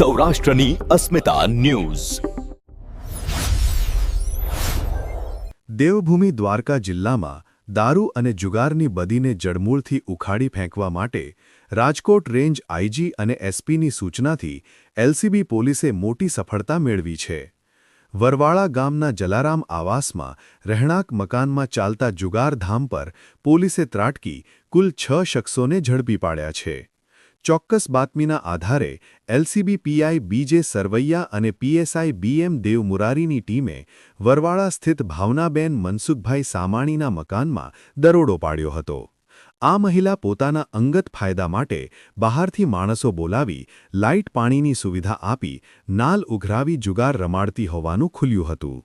સૌરાષ્ટ્રની અસ્મિતા ન્યૂઝ. દેવભૂમિ દ્વારકા જિલ્લામાં દારૂ અને જુગારની બદીને જડમૂળથી ઉખાડી ફેંકવા માટે રાજકોટ રેન્જ આઈજી અને એસપીની સૂચનાથી એલસીબી પોલીસે મોટી સફળતા મેળવી છે. વરવાળા ગામના જલારામ આવાસમાં રહેણાંક મકાનમાં ચાલતા જુગારધામ પર પોલીસે ત્રાટકી કુલ 6 શખ્સોને ઝડપી પાડ્યા છે. ચોક્કસ બાતમીના આધારે એલસીબી પીઆઈ બીજે સરવૈયા અને પીએસઆઈ બીએમ દેવમુરારીની ટીમે વરવાળા સ્થિત ભાવનાબેન મનસુખભાઈ સામાણીના મકાનમાં દરોડો પાડ્યો હતો. આ મહિલા પોતાના અંગત ફાયદા માટે બહારથી માણસો બોલાવી લાઇટ પાણીની સુવિધા આપી નાલ ઉઘરાવી જુગાર રમાડતી હોવાનું ખુલ્યું હતું.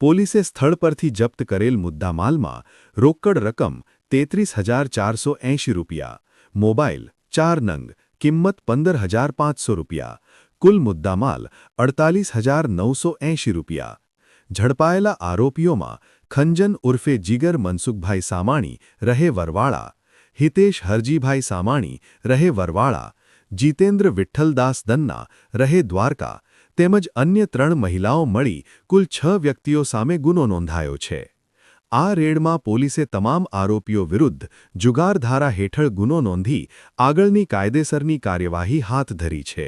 પોલીસે સ્થળ પરથી જપ્ત કરેલ મુદ્દામાલમાં રોકડ રકમ ₹33,480, મોબાઈલ 4 નંગ, કિંમત ₹15,500, કુલ મુદ્દામાલ ₹48,980. ઝડપાયેલા આરોપીઓમાં ખંજન ઉર્ફે જીગર મનસુખભાઈ સામાણી રહે વરવાળા, હિતેશ હરજીભાઈ સામાણી રહે વરવાળા, જીતેન્દ્ર વિઠ્ઠલદાસ દન્ના રહે દ્વારકા તેમજ અન્ય 3 મહિલાઓ મળી કુલ 6 વ્યક્તિઓ સામે ગુનો નોંધાયો છે. આ રેડમાં પોલીસે તમામ આરોપીઓ વિરુદ્ધ જુગાર ધારા હેઠળ ગુનો નોંધી આગળની કાયદેસરની કાર્યવાહી હાથ ધરી છે.